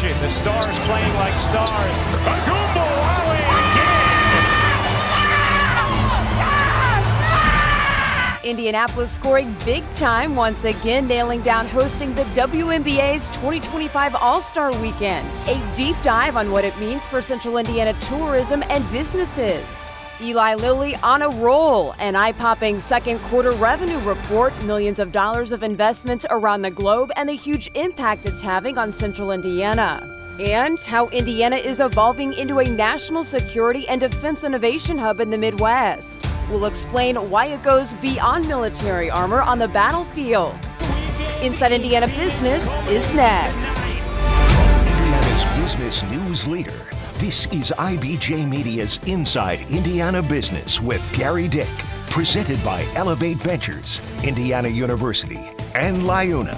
action. The Stars playing like stars. Agumbo again. Indianapolis scoring big time once again, nailing down hosting the WNBA's 2025 All Star Weekend. A deep dive on what it means for Central Indiana tourism and businesses. Eli Lilly on a roll, an eye-popping second quarter revenue report, millions of dollars of investments around the globe, and the huge impact it's having on Central Indiana. And how Indiana is evolving into a national security and defense innovation hub in the Midwest. We'll explain why it goes beyond military armor on the battlefield. Inside Indiana Business is next. Indiana's business news leader. This is IBJ Media's Inside Indiana Business with Gary Dick, presented by Elevate Ventures, Indiana University, and Liuna.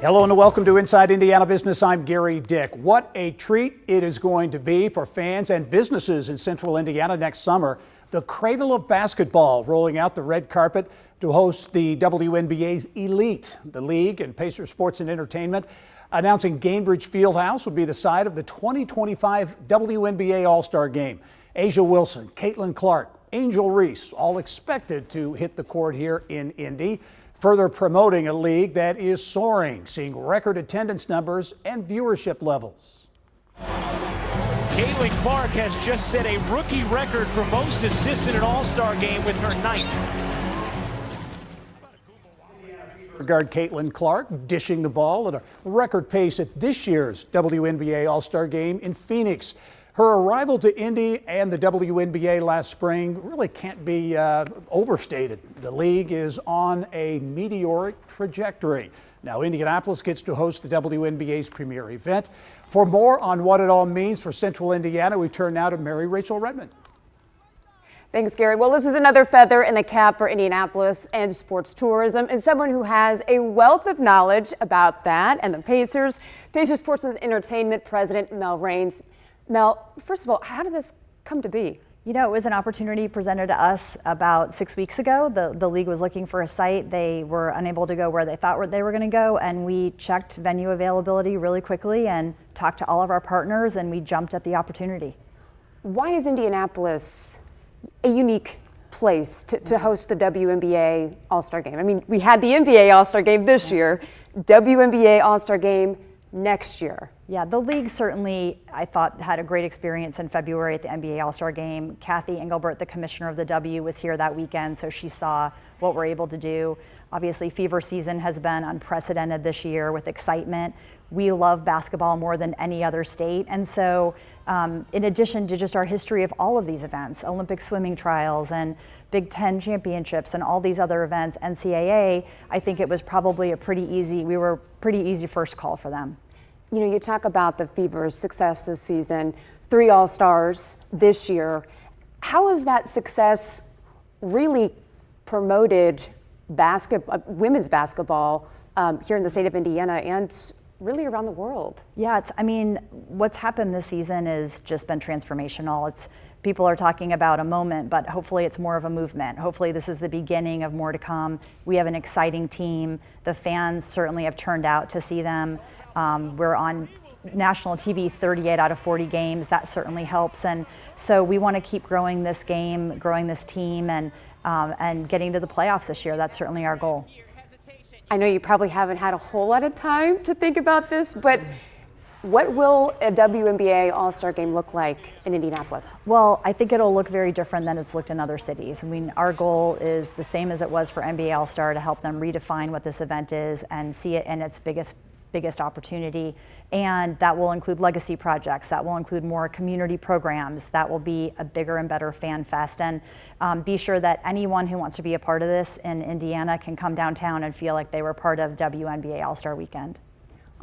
Hello and welcome to Inside Indiana Business. I'm Gary Dick. What a treat it is going to be for fans and businesses in Central Indiana next summer. The cradle of basketball rolling out the red carpet to host the WNBA's Elite. The league and Pacer Sports and Entertainment announcing Gainbridge Fieldhouse will be the site of the 2025 WNBA All Star Game. Asia Wilson, Caitlin Clark, Angel Reese, all expected to hit the court here in Indy, further promoting a league that is soaring, seeing record attendance numbers and viewership levels. Caitlin Clark has just set a rookie record for most assists in an All-Star game with her ninth. Guard Caitlin Clark dishing the ball at a record pace at this year's WNBA All Star Game in Phoenix. Her arrival to Indy and the WNBA last spring really can't be overstated. The league is on a meteoric trajectory. Now Indianapolis gets to host the WNBA's premier event. For more on what it all means for Central Indiana, we turn now to Mary Rachel Redmond. Thanks, Gary. Well, this is another feather in the cap for Indianapolis and sports tourism, and someone who has a wealth of knowledge about that and the Pacers. Pacers Sports and Entertainment President Mel Raines. Mel, first of all, how did this come to be? You know, it was an opportunity presented to us about 6 weeks ago. The league was looking for a site. They were unable to go where they thought they were going to go, and we checked venue availability really quickly and talked to all of our partners, and we jumped at the opportunity. Why is Indianapolis a unique place to host the WNBA All Star Game? I mean, we had the NBA All Star Game this year, WNBA All Star Game next year. Yeah, the league certainly, I thought, had a great experience in February at the NBA All Star Game. Kathy Engelbert, the commissioner of the W, was here that weekend, so she saw what we're able to do. Obviously, fever season has been unprecedented this year with excitement. We love basketball more than any other state, and so in addition to just our history of all of these events, Olympic swimming trials and Big Ten championships and all these other events, NCAA, I think it was probably we were pretty easy first call for them. You know, you talk about the Fever's success this season, 3 All-Stars this year. How has that success really promoted women's basketball here in the state of Indiana and really around the world? Yeah, what's happened this season has just been transformational. People are talking about a moment, but hopefully it's more of a movement. Hopefully this is the beginning of more to come. We have an exciting team. The fans certainly have turned out to see them. We're on national TV 38 out of 40 games. That certainly helps. And so we want to keep growing this game, growing this team, and getting to the playoffs this year. That's certainly our goal. I know you probably haven't had a whole lot of time to think about this, but what will a WNBA All Star Game look like in Indianapolis? Well, I think it'll look very different than it's looked in other cities. I mean, our goal is the same as it was for NBA All Star, to help them redefine what this event is and see it in its biggest opportunity. And that will include legacy projects, that will include more community programs, that will be a bigger and better fan fest. And be sure that anyone who wants to be a part of this in Indiana can come downtown and feel like they were part of WNBA All Star Weekend.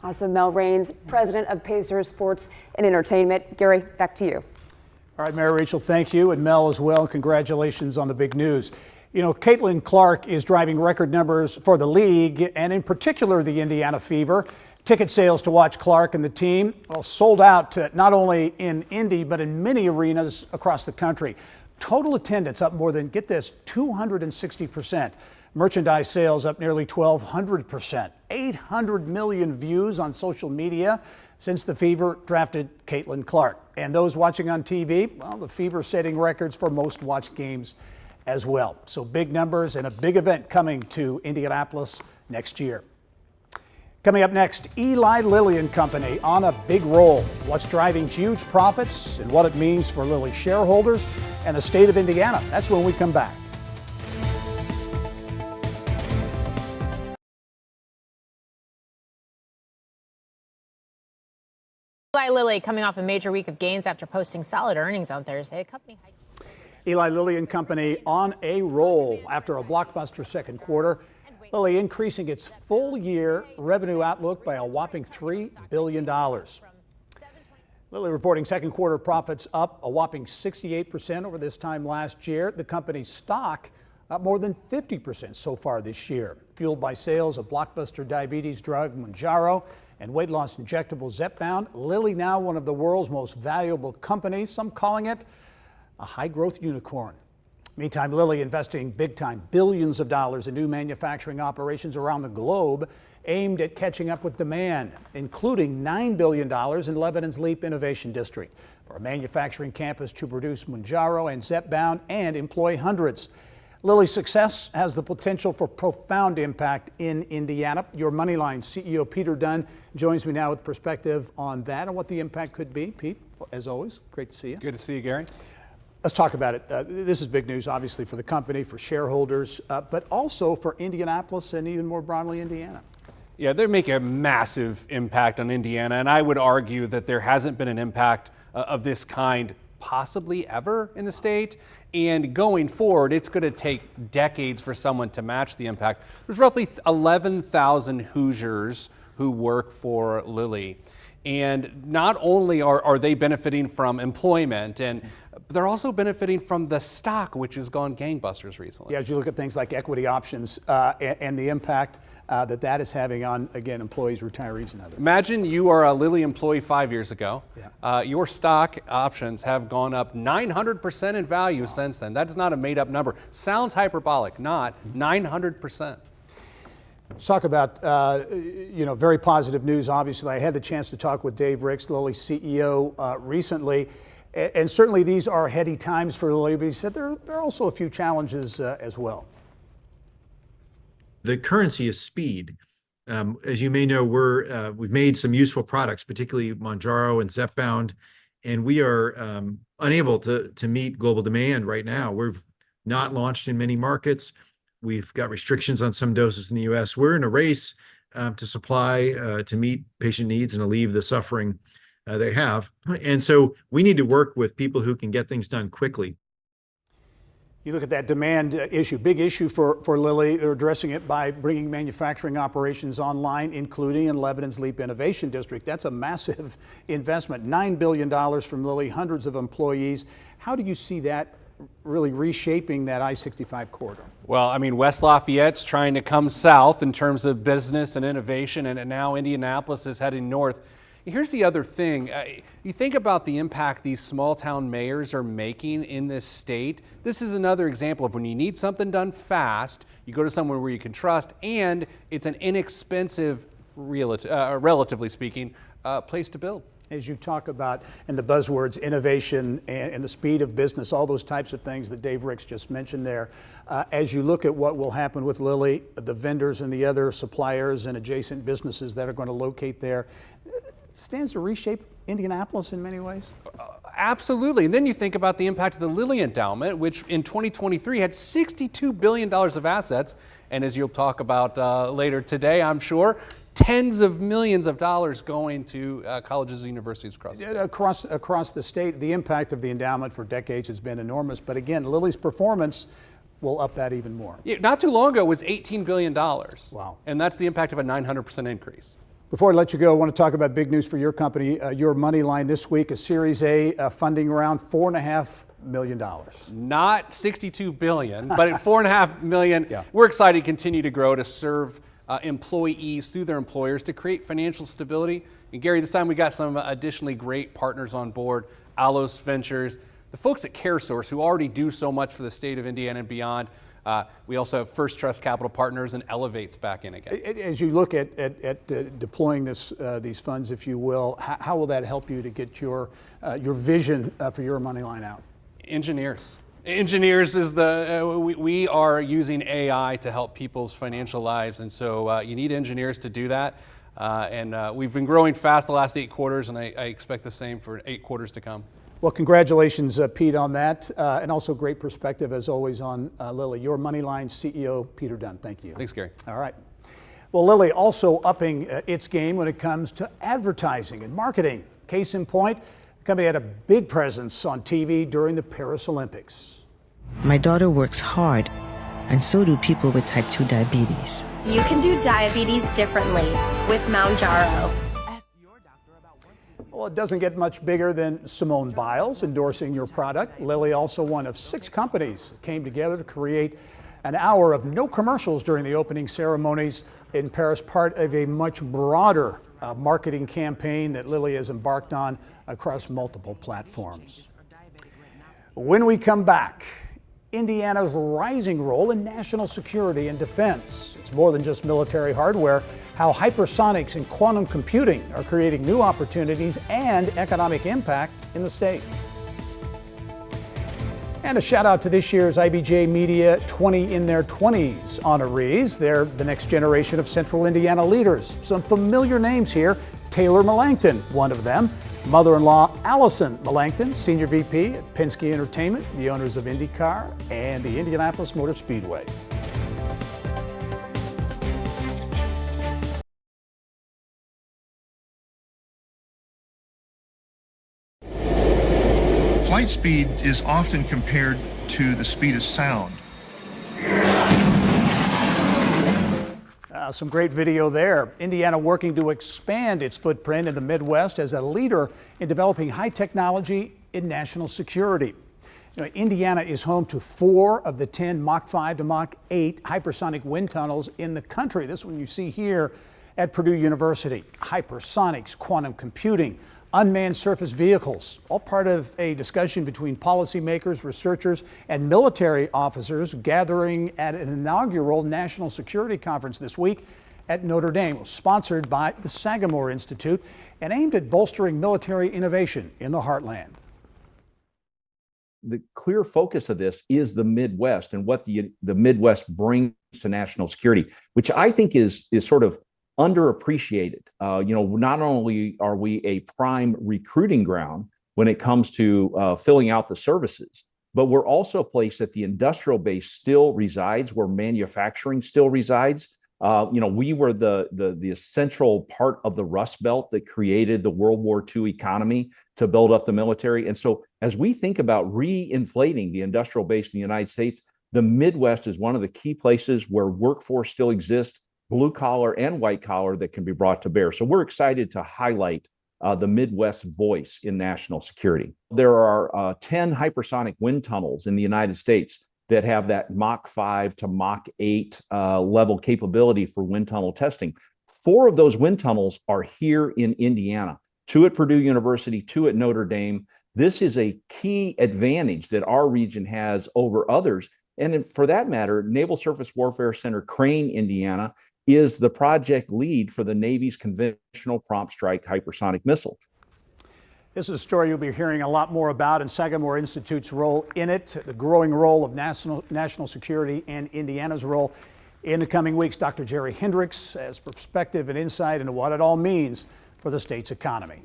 Awesome. Mel Raines, president of Pacers Sports and Entertainment. Gary, back to you. All right, Mary Rachel, thank you, and Mel as well. Congratulations on the big news. You know, Caitlin Clark is driving record numbers for the league, and in particular the Indiana Fever. Ticket sales to watch Clark and the team sold out not only in Indy, but in many arenas across the country. Total attendance up more than, get this, 260%. Merchandise sales up nearly 1,200%. 800 million views on social media since the Fever drafted Caitlin Clark. And those watching on TV, well, the Fever setting records for most watched games as well. So big numbers and a big event coming to Indianapolis next year. Coming up next, Eli Lilly and Company on a big roll. What's driving huge profits and what it means for Lilly shareholders and the state of Indiana. That's when we come back. Eli Lilly coming off a major week of gains after posting solid earnings on Thursday. Eli Lilly and Company on a roll after a blockbuster second quarter. Lilly increasing its full-year revenue outlook by a whopping $3 billion. Lilly reporting second quarter profits up a whopping 68% over this time last year. The company's stock up more than 50% so far this year, fueled by sales of blockbuster diabetes drug Mounjaro and weight loss injectable Zepbound. Lilly now one of the world's most valuable companies, some calling it a high-growth unicorn. Meantime, Lilly investing big-time billions of dollars in new manufacturing operations around the globe aimed at catching up with demand, including $9 billion in Lebanon's LEAP Innovation District for a manufacturing campus to produce Mounjaro and Zepbound and employ hundreds. Lilly's success has the potential for profound impact in Indiana. Your Moneyline CEO Peter Dunn joins me now with perspective on that and what the impact could be. Pete, as always, great to see you. Good to see you, Gary. Let's talk about it. This is big news, obviously, for the company, for shareholders, but also for Indianapolis and even more broadly, Indiana. Yeah, they make a massive impact on Indiana, and I would argue that there hasn't been an impact of this kind possibly ever in the state. And going forward, it's going to take decades for someone to match the impact. There's roughly 11,000 Hoosiers who work for Lilly. And not only are they benefiting from employment, but they're also benefiting from the stock, which has gone gangbusters recently. Yeah, as you look at things like equity options and the impact that is having on, again, employees, retirees, and others. Imagine you are a Lilly employee 5 years ago. Yeah. Your stock options have gone up 900% in value since then. That is not a made-up number. Sounds hyperbolic, not 900%. Let's talk about, very positive news, obviously. I had the chance to talk with Dave Ricks, Lilly's CEO, recently. And certainly these are heady times for Lilly, but he said there are also a few challenges as well. The currency is speed. As you may know, we've made some useful products, particularly Mounjaro and Zepbound, and we are unable to meet global demand right now. We've not launched in many markets. We've got restrictions on some doses in the U.S. We're in a race to supply to meet patient needs and alleviate the suffering they have. And so we need to work with people who can get things done quickly. You look at that demand issue, big issue for Lilly. They're addressing it by bringing manufacturing operations online, including in Lebanon's LEAP Innovation District. That's a massive investment, $9 billion from Lilly, hundreds of employees. How do you see that really reshaping that I-65 corridor? Well, I mean, West Lafayette's trying to come south in terms of business and innovation, and now Indianapolis is heading north. Here's the other thing. You think about the impact these small town mayors are making in this state. This is another example of when you need something done fast, you go to somewhere where you can trust, and it's an inexpensive, relatively speaking, place to build. As you talk about, and the buzzwords, innovation and the speed of business, all those types of things that Dave Ricks just mentioned there, as you look at what will happen with Lilly, the vendors and the other suppliers and adjacent businesses that are going to locate there, stands to reshape Indianapolis in many ways? Absolutely. And then you think about the impact of the Lilly Endowment, which in 2023 had $62 billion of assets. And as you'll talk about later today, I'm sure, tens of millions of dollars going to colleges and universities across the state. Across the state, the impact of the endowment for decades has been enormous. But again, Lilly's performance will up that even more. Yeah, not too long ago, it was $18 billion. Wow. And that's the impact of a 900% increase. Before I let you go, I want to talk about big news for your company. Your Moneyline this week, a Series A funding round, $4.5 million. Not $62 billion, but at $4.5 million, yeah. We're excited to continue to grow to serve employees through their employers to create financial stability. And Gary, this time we got some additionally great partners on board, Alos Ventures, the folks at CareSource who already do so much for the state of Indiana and beyond. We also have First Trust Capital Partners and Elevate's back in again. As you look at deploying these funds, if you will, how will that help you to get your vision for your money line out? Engineers is we are using AI to help people's financial lives, and so you need engineers to do that. And we've been growing fast the last 8 quarters, and I expect the same for 8 quarters to come. Well, congratulations, Pete, on that, and also great perspective as always on Lilly. Your Moneyline CEO, Peter Dunn. Thank you. Thanks, Gary. All right. Well, Lilly also upping its game when it comes to advertising and marketing. Case in point, the company had a big presence on TV during the Paris Olympics. My daughter works hard, and so do people with type 2 diabetes. You can do diabetes differently with Mounjaro. Well, it doesn't get much bigger than Simone Biles endorsing your product. Lilly also one of 6 companies that came together to create an hour of no commercials during the opening ceremonies in Paris, part of a much broader marketing campaign that Lilly has embarked on across multiple platforms. When we come back, Indiana's rising role in national security and defense. It's more than just military hardware, how hypersonics and quantum computing are creating new opportunities and economic impact in the state. And a shout out to this year's IBJ Media 20 in their 20s honorees. They're the next generation of Central Indiana leaders. Some familiar names here. Taylor Melanchthon, one of them. Mother-in-law Allison Melanchthon, Senior VP at Penske Entertainment, the owners of IndyCar and the Indianapolis Motor Speedway. Flight speed is often compared to the speed of sound. Some great video there. Indiana working to expand its footprint in the Midwest as a leader in developing high technology in national security. You know, Indiana is home to 4 of the 10 Mach 5 to Mach 8 hypersonic wind tunnels in the country. This one you see here at Purdue University. Hypersonics, quantum computing, unmanned surface vehicles, all part of a discussion between policymakers, researchers, and military officers gathering at an inaugural national security conference this week at Notre Dame, sponsored by the Sagamore Institute and aimed at bolstering military innovation in the heartland. The clear focus of this is the Midwest and what the Midwest brings to national security, which I think is sort of underappreciated. Not only are we a prime recruiting ground when it comes to filling out the services, but we're also a place that the industrial base still resides, where manufacturing still resides. We were the essential part of the Rust Belt that created the World War II economy to build up the military. And so as we think about reinflating the industrial base in the United States, the Midwest is one of the key places where workforce still exists, blue collar and white collar, that can be brought to bear. So we're excited to highlight the Midwest voice in national security. There are 10 hypersonic wind tunnels in the United States that have that Mach 5 to Mach 8 level capability for wind tunnel testing. 4 of those wind tunnels are here in Indiana, 2 at Purdue University, 2 at Notre Dame. This is a key advantage that our region has over others. And for that matter, Naval Surface Warfare Center Crane, Indiana, is the project lead for the Navy's Conventional Prompt Strike Hypersonic Missile. This is a story you'll be hearing a lot more about, and Sagamore Institute's role in it, the growing role of national security, and Indiana's role in the coming weeks. Dr. Jerry Hendricks has perspective and insight into what it all means for the state's economy.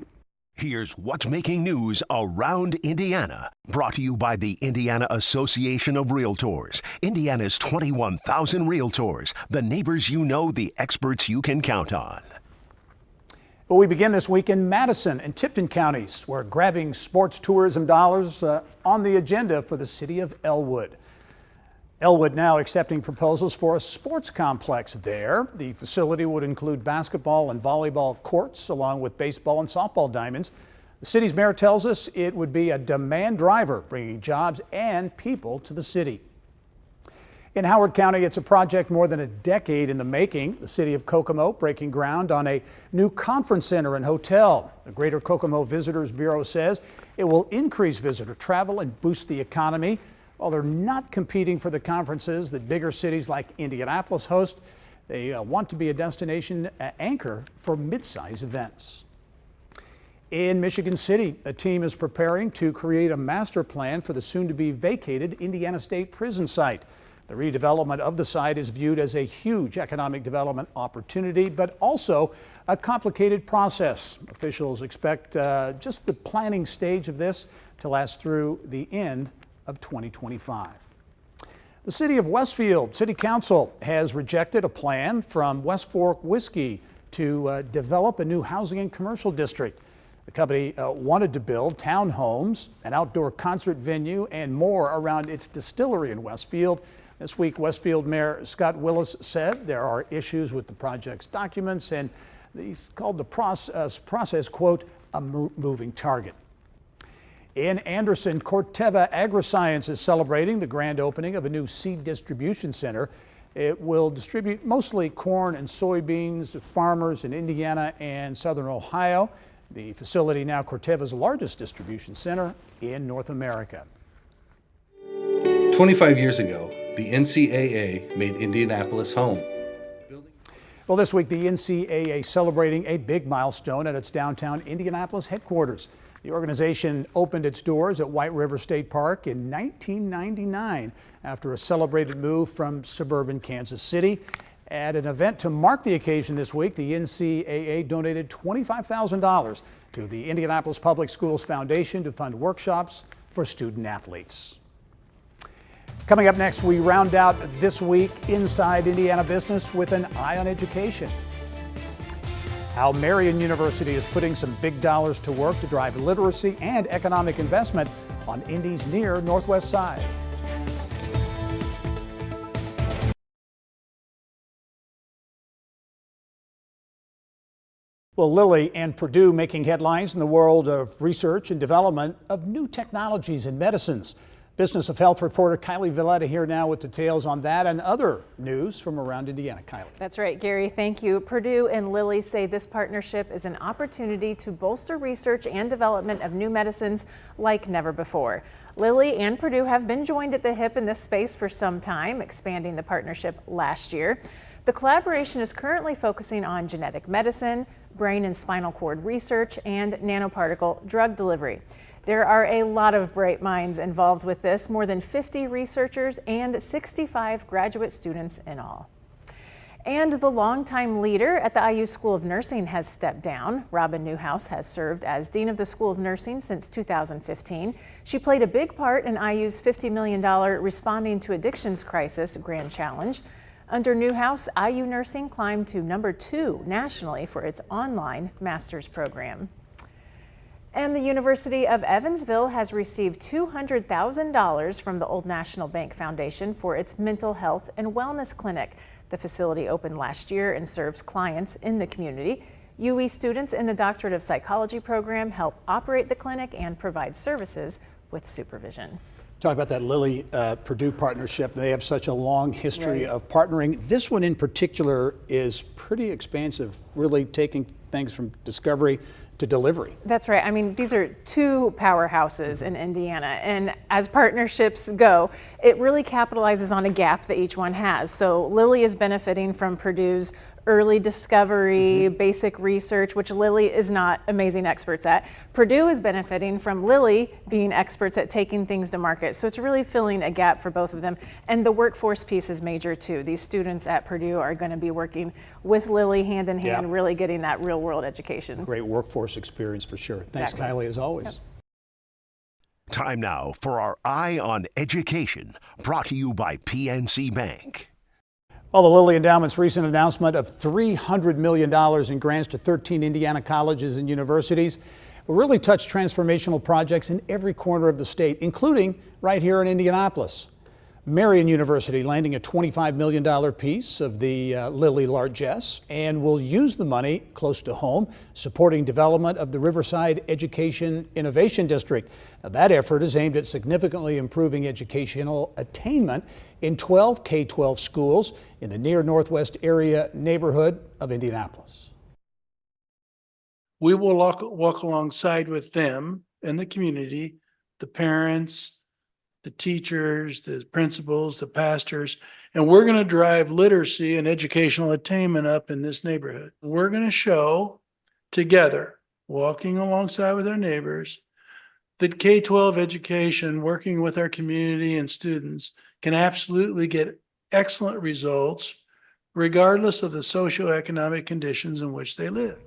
Here's what's making news around Indiana. Brought to you by the Indiana Association of Realtors. Indiana's 21,000 realtors. The neighbors you know, the experts you can count on. Well, we begin this week in Madison and Tipton counties, where grabbing sports tourism dollars on the agenda for the city of Elwood. Elwood now accepting proposals for a sports complex there. The facility would include basketball and volleyball courts, along with baseball and softball diamonds. The city's mayor tells us it would be a demand driver, bringing jobs and people to the city. In Howard County, it's a project more than a decade in the making. The city of Kokomo breaking ground on a new conference center and hotel. The Greater Kokomo Visitors Bureau says it will increase visitor travel and boost the economy. While they're not competing for the conferences that bigger cities like Indianapolis host, they want to be a destination anchor for mid-size events. In Michigan City, a team is preparing to create a master plan for the soon-to-be vacated Indiana State Prison site. The redevelopment of the site is viewed as a huge economic development opportunity, but also a complicated process. Officials expect just the planning stage of this to last through the end of 2025. The city of Westfield City Council has rejected a plan from West Fork Whiskey to develop a new housing and commercial district. The company wanted to build townhomes, an outdoor concert venue, and more around its distillery in Westfield. This week, Westfield Mayor Scott Willis said there are issues with the project's documents, and he's called the process, quote, a moving target. In Anderson, Corteva Agriscience is celebrating the grand opening of a new seed distribution center. It will distribute mostly corn and soybeans to farmers in Indiana and southern Ohio. The facility now Corteva's largest distribution center in North America. 25 years ago, the NCAA made Indianapolis home. Well, this week, the NCAA celebrating a big milestone at its downtown Indianapolis headquarters. The organization opened its doors at White River State Park in 1999 after a celebrated move from suburban Kansas City. At an event to mark the occasion this week, the NCAA donated $25,000 to the Indianapolis Public Schools Foundation to fund workshops for student athletes. Coming up next, we round out this week inside Indiana Business with an eye on education. How Marian University is putting some big dollars to work to drive literacy and economic investment on Indy's near northwest side. Well, Lilly and Purdue making headlines in the world of research and development of new technologies and medicines. Business of Health reporter Kylie Valletta here now with details on that and other news from around Indiana. Kylie. That's right, Gary. Thank you. Purdue and Lilly say this partnership is an opportunity to bolster research and development of new medicines like never before. Lilly and Purdue have been joined at the hip in this space for some time, expanding the partnership last year. The collaboration is currently focusing on genetic medicine, brain and spinal cord research, and nanoparticle drug delivery. There are a lot of bright minds involved with this, more than 50 researchers and 65 graduate students in all. And the longtime leader at the IU School of Nursing has stepped down. Robin Newhouse has served as Dean of the School of Nursing since 2015. She played a big part in IU's $50 million Responding to Addictions Crisis Grand Challenge. Under Newhouse, IU Nursing climbed to #2 nationally for its online master's program. And the University of Evansville has received $200,000 from the Old National Bank Foundation for its mental health and wellness clinic. The facility opened last year and serves clients in the community. UE students in the Doctorate of Psychology program help operate the clinic and provide services with supervision. Talk about that Lilly Purdue partnership. They have such a long history of partnering. This one in particular is pretty expansive, really taking things from discovery to delivery. That's right. I mean, these are two powerhouses in Indiana, and as partnerships go, it really capitalizes on a gap that each one has. So Lilly is benefiting from Purdue's early discovery, basic research, which Lilly is not amazing experts at. Purdue is benefiting from Lilly being experts at taking things to market. So it's really filling a gap for both of them. And the workforce piece is major too. These students at Purdue are going to be working with Lilly hand in hand, really getting that real world education. Great workforce experience for sure. Thanks, Kylie, as always. Yep. Time now for our Eye on Education, brought to you by PNC Bank. Well, the Lilly Endowment's recent announcement of $300 million in grants to 13 Indiana colleges and universities will really touch transformational projects in every corner of the state, including right here in Indianapolis. Marian University landing a $25 million piece of the Lilly largesse and will use the money close to home, supporting development of the Riverside Education Innovation District. Now, that effort is aimed at significantly improving educational attainment in 12 K-12 schools in the near northwest area neighborhood of Indianapolis. We will walk alongside with them and the community, the parents, the teachers, the principals, the pastors, and we're going to drive literacy and educational attainment up in this neighborhood. We're going to show together, walking alongside with our neighbors, that K-12 education, working with our community and students, can absolutely get excellent results regardless of the socioeconomic conditions in which they live.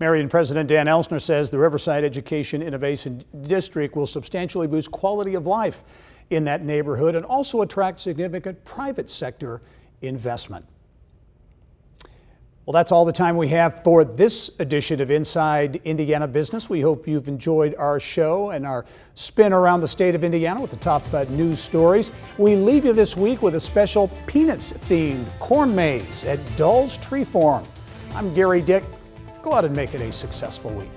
Marion President Dan Elsner says the Riverside Education Innovation District will substantially boost quality of life in that neighborhood and also attract significant private sector investment. Well, that's all the time we have for this edition of Inside Indiana Business. We hope you've enjoyed our show and our spin around the state of Indiana with the top news stories. We leave you this week with a special Peanuts-themed corn maze at Dull's Tree Farm. I'm Gary Dick. Go out and make it a successful week.